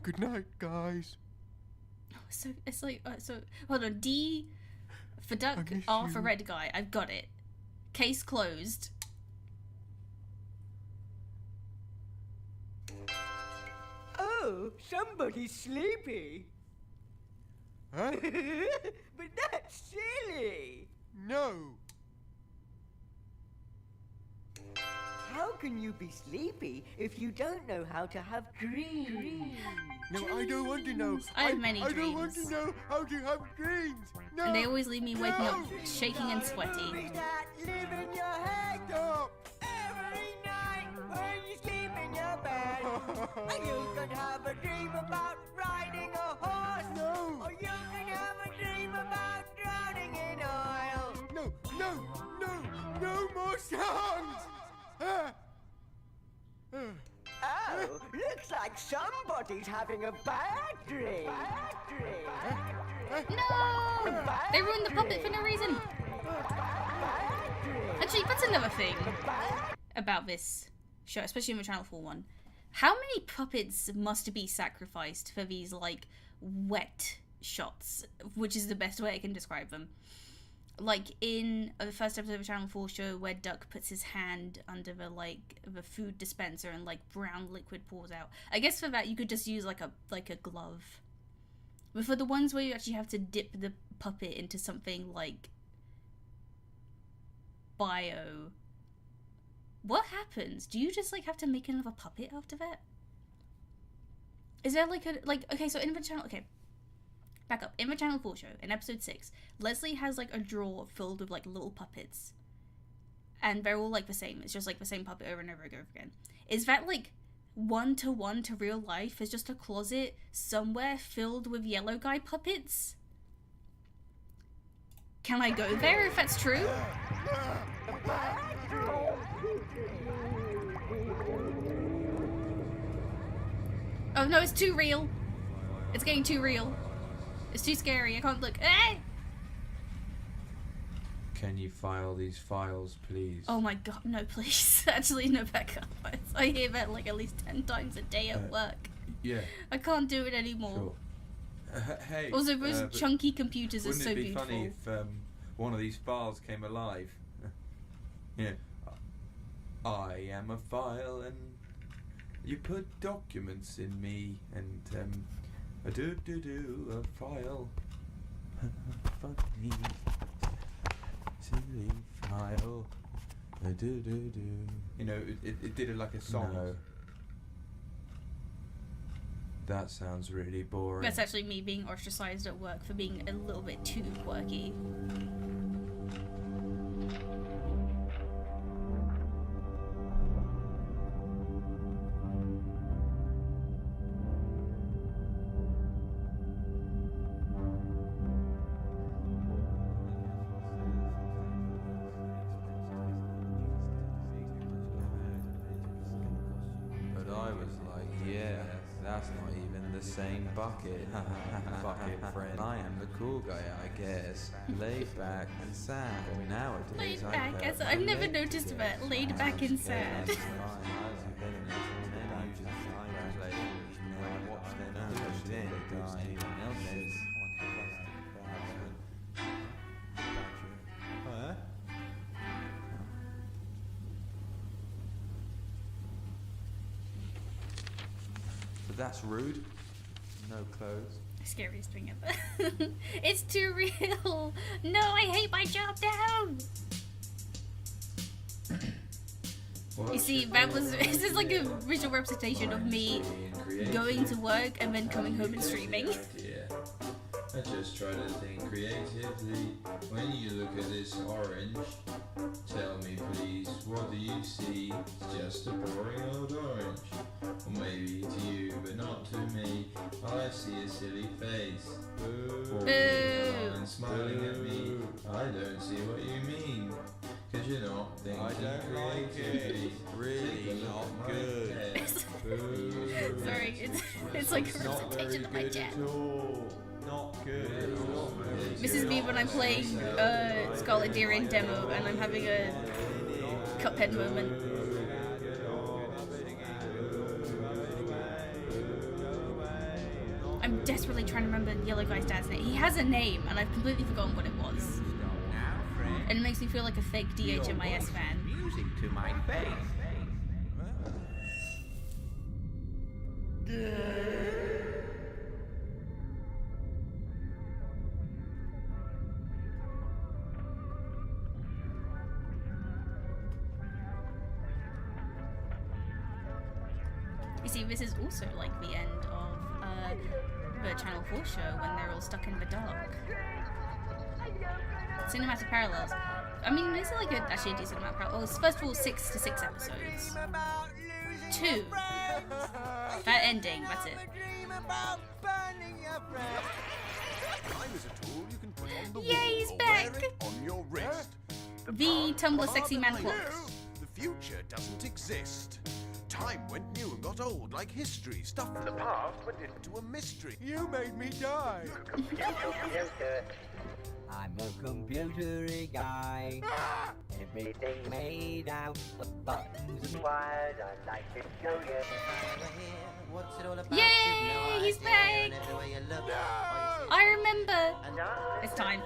Good night, guys.
So it's like so. Hold on. D for duck, R for red guy. I've got it. Case closed.
Oh, somebody's sleepy.
Huh?
But that's silly.
No.
How can you be sleepy if you don't know how to have dreams?
No, I don't want to know.
I have many
I don't want
dreams.
to know how to have dreams. No.
And they always leave me waking up shaking and sweaty.
That live in your head every night when you sleep in your bed. And you can have a dream about riding a horse.
No.
Or you can have a dream about drowning in oil.
No more songs.
Oh, looks like somebody's having a bad dream.
No! They ruined the puppet for no reason. Actually, that's another thing about this show, especially in the Channel 4 one. How many puppets must be sacrificed for these, like, wet shots, which is the best way I can describe them. Like in the first episode of the Channel 4 show where Duck puts his hand under the the food dispenser and like brown liquid pours out. I guess for that you could just use like a glove. But for the ones where you actually have to dip the puppet into something like bio, what happens? Do you just like have to make another puppet after that? Is there okay, so in the channel, okay, back up. In the Channel 4 show, in episode 6, Leslie has like a drawer filled with like little puppets. And they're all like the same. It's just like the same puppet over and over again. Is that like one-to-one to real life? Is just a closet somewhere filled with yellow guy puppets? Can I go there if that's true? Oh no, it's too real. It's getting too real. It's too scary. I can't look. Hey!
Can you file these files, please?
Oh my god, no, please. Actually, no, Becca. I hear that like at least 10 times a day at work.
Yeah.
I can't do it anymore.
Sure. Hey.
Also, those
but
chunky computers are
wouldn't
so
it be
beautiful.
funny if one of these files came alive? Yeah. I am a file, and you put documents in me, and a a file. Funny, silly file. A You know, it did it like a song. No. That sounds really boring.
That's actually me being ostracized at work for being a little bit too quirky.
But I was like, yeah, that's not even the same bucket. Bucket friend. I am the cool guy, I guess. Laid back and sad. But nowadays,
Laid back, as I've never noticed that. Laid back and sad.
But that's rude. No clothes.
Scariest thing ever. It's too real. No, I hate my job now. You see, that was this is like a visual representation of me going to work and then coming home and streaming.
I just try to think creatively. When you look at this orange, tell me please, what do you see? It's just a boring old orange. Or maybe to you, but not to me. I see a silly face. Boo. And smiling at me. I don't see what you mean. Cause you're not thinking creatively.
Really not good.
Sorry, it's like a representation of my chat.
Not good.
This is me when I'm playing Scarlet Deer in demo and I'm having a Cuphead moment. I'm desperately trying to remember the yellow guy's dad's name. He has a name and I've completely forgotten what it was. And it makes me feel like a fake DHMIS fan.
Music to my face.
You see, this is also like the end of the Channel 4 show when they're all stuck in the dark. Cinematic parallels. I mean, is it like actually a decent amount of parallels? Well, first of all, 6 to 6 episodes. 2. That ending, that's it.
Time is a tool you can put on the
Yay,
wall
he's
or
back!
wear it on your wrist.
The Tumblr sexy man clock.
The future doesn't exist. Time went new and got old like history. Stuff from the past went into a mystery.
You made me die.
I'm a computery guy. Everything made out of buttons and wires. I'd like to show you.
What's it all about?
Yay, he's back! I remember. It's time.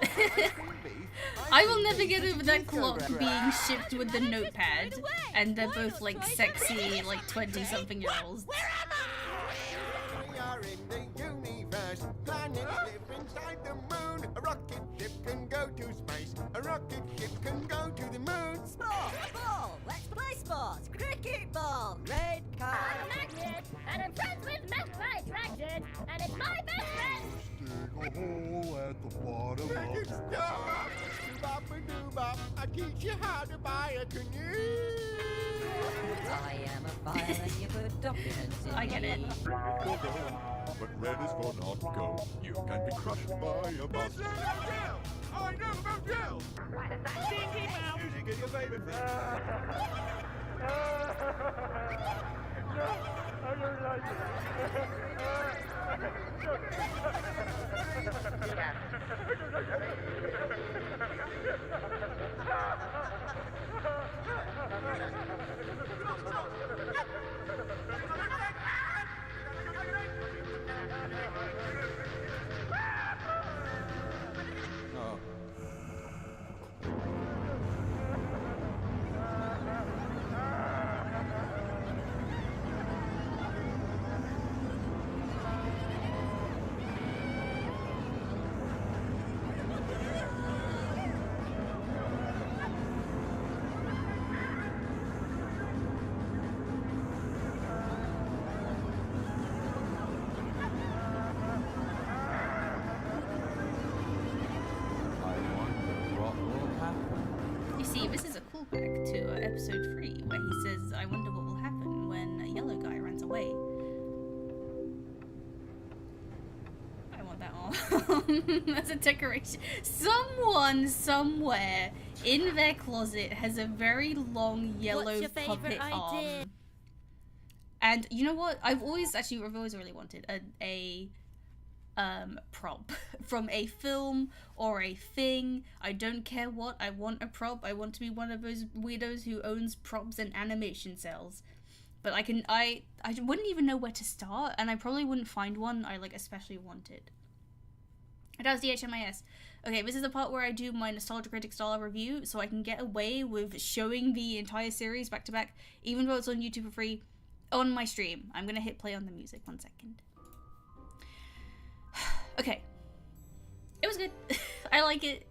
I will never get over that clock being shipped with the notepad, and they're both like sexy, like 20-something-year-olds.
Where am I? We are in the universe. Planets live inside the moon. A rocket ship can go to space. A rocket ship can go to the moon.
Sport, ball, let's play sports. Cricket ball, red card. I'm Magnet, and I'm friends with Matt by Attraction, and it's my best friend.
Dig a hole at the bottom of the
Doobop-a-doobop, I teach you how to buy a canoe.
I am a file and you put documents in
I get it.
But red is for not go. You can be crushed by a bus.
I know about jail. Music is your favorite thing.
I don't like it.
as a decoration. Someone somewhere in their closet has a very long yellow
What's your
puppet
favourite
arm.
idea?
And you know what? I've always really wanted a prop from a film or a thing. I don't care what. I want a prop. I want to be one of those weirdos who owns props and animation cells. But I wouldn't even know where to start, and I probably wouldn't find one I like especially wanted. It does DHMIS. Okay, this is the part where I do my Nostalgia Critic style review, so I can get away with showing the entire series back to back, even though it's on YouTube for free, on my stream. I'm gonna hit play on the music, 1 second. Okay. It was good. I like it.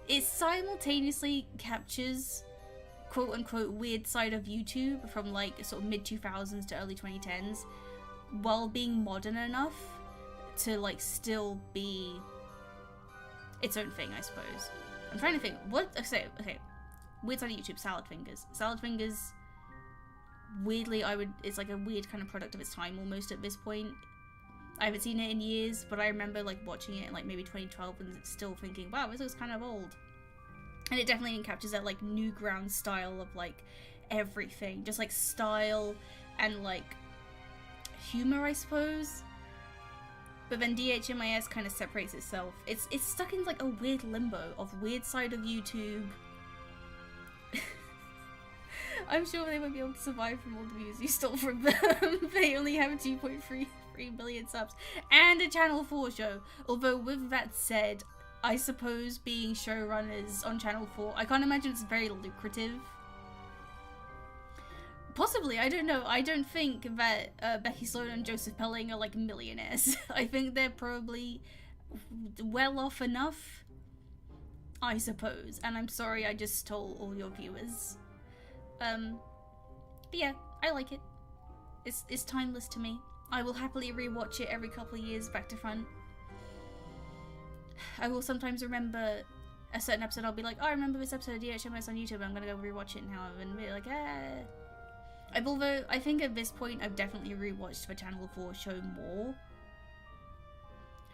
It simultaneously captures quote-unquote weird side of YouTube from like sort of mid-2000s to early 2010s while being modern enough to like still be its own thing, I suppose. I'm trying to think what okay weird side of YouTube. Salad fingers weirdly it's like a weird kind of product of its time almost at this point. I haven't seen it in years, but I remember like watching it in like maybe 2012 and still thinking, wow, this looks kind of old. And it definitely captures that like Newgrounds style of like everything, just like style and like humor, I suppose. But then DHMIS kind of separates itself. It's stuck in like a weird limbo of weird side of YouTube. I'm sure they won't be able to survive from all the views you stole from them. They only have 2.33 billion subs and a Channel 4 show. Although with that said, I suppose being showrunners on Channel 4, I can't imagine it's very lucrative. Possibly, I don't know. I don't think that Becky Sloan and Joseph Pelling are like millionaires. I think they're probably well off enough, I suppose. And I'm sorry I just stole all your viewers. But yeah, I like it. It's timeless to me. I will happily rewatch it every couple of years back to front. I will sometimes remember a certain episode. I'll be like, oh, I remember this episode of DHMIS on YouTube. I'm gonna go rewatch it now and be like, Although I think at this point I've definitely rewatched the Channel 4 show more,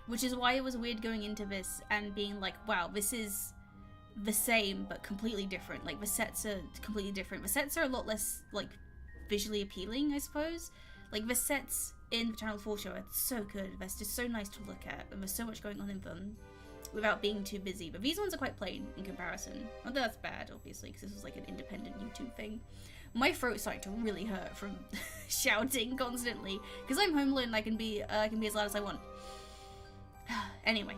which is why it was weird going into this and being like, wow, this is the same but completely different. Like the sets are completely different. The sets are a lot less like visually appealing, I suppose. Like the sets in the Channel 4 show are so good. They're just so nice to look at, and there's so much going on in them without being too busy. But these ones are quite plain in comparison. Not that that's bad, obviously, because this was like an independent YouTube thing. My throat's starting to really hurt from shouting constantly because I'm home alone and I can be as loud as I want. Anyway,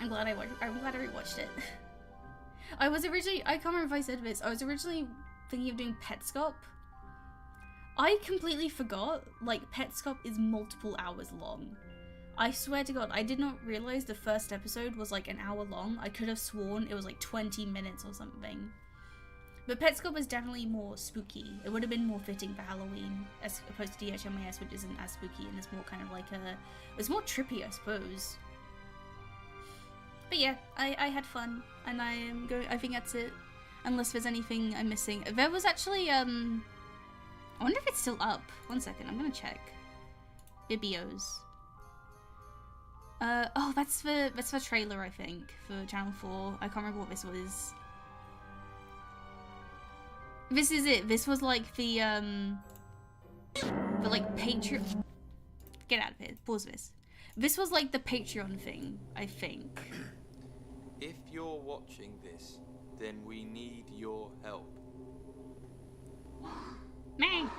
I'm glad I rewatched it. I can't remember if I said this. I was originally thinking of doing Petscop. I completely forgot, like, Petscop is multiple hours long. I swear to God, I did not realize the first episode was like an hour long. I could have sworn it was like 20 minutes or something. But Petscop is definitely more spooky. It would have been more fitting for Halloween as opposed to DHMIS, which isn't as spooky and is more kind of like it's more trippy, I suppose. But yeah, I had fun, and I think that's it. Unless there's anything I'm missing. There was actually, I wonder if it's still up. 1 second, I'm gonna check. Bibios. Oh, that's the trailer, I think, for Channel 4. I can't remember what this was. This is it. This was like the like Patreon. Get out of here. Pause this. This was like the Patreon thing, I think.
If you're watching this, then we need your help.
Man.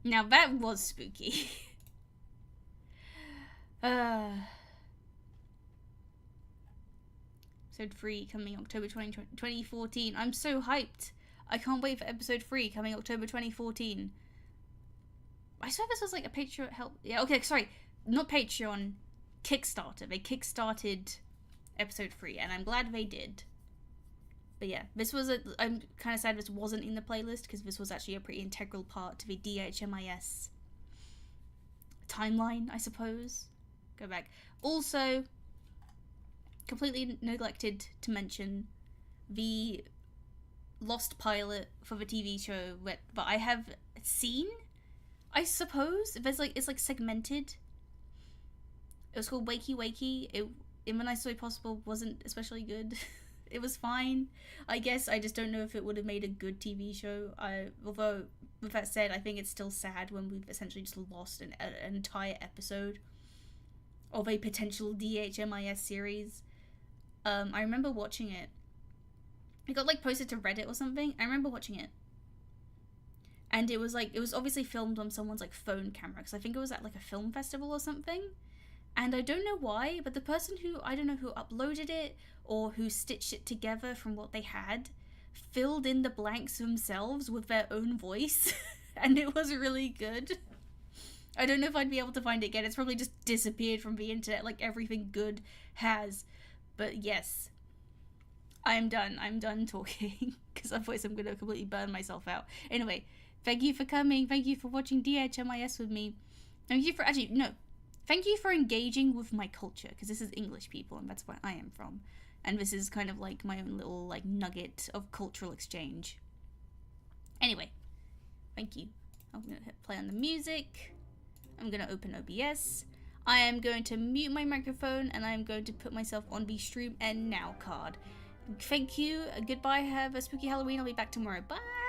Now that was spooky. Episode 3 coming October 2014. I'm so hyped. I can't wait for episode 3 coming October 2014. I swear this was like a Patreon help. Yeah, okay, sorry. Not Patreon. Kickstarter. They kickstarted episode 3, and I'm glad they did. But yeah, this was I'm kind of sad this wasn't in the playlist, because this was actually a pretty integral part to the DHMIS timeline, I suppose. Go back. Also, completely neglected to mention the Lost pilot for the TV show, but I have seen, I suppose, there's like, it's like segmented. It was called Wakey Wakey. And When I Saw Possible wasn't especially good. It was fine, I guess. I just don't know if it would have made a good TV show. Although, with that said, I think it's still sad when we've essentially just lost an entire episode of a potential DHMIS series. I remember watching it. It got like posted to Reddit or something. I remember watching it. And it was obviously filmed on someone's like phone camera, because I think it was at like a film festival or something. And I don't know why, but the person I don't know who uploaded it or who stitched it together from what they had, filled in the blanks themselves with their own voice. And it was really good. I don't know if I'd be able to find it again. It's probably just disappeared from the internet like everything good has. But yes, I'm done. I'm done talking, because otherwise I'm going to completely burn myself out. Anyway, thank you for coming. Thank you for watching DHMIS with me. Thank you for, thank you for engaging with my culture, because this is English, people, and that's where I am from. And this is kind of like my own little like nugget of cultural exchange. Anyway, thank you. I'm going to hit play on the music. I'm going to open OBS. I am going to mute my microphone, and I'm going to put myself on the stream and now card. Thank you. Goodbye. Have a spooky Halloween. I'll be back tomorrow. Bye.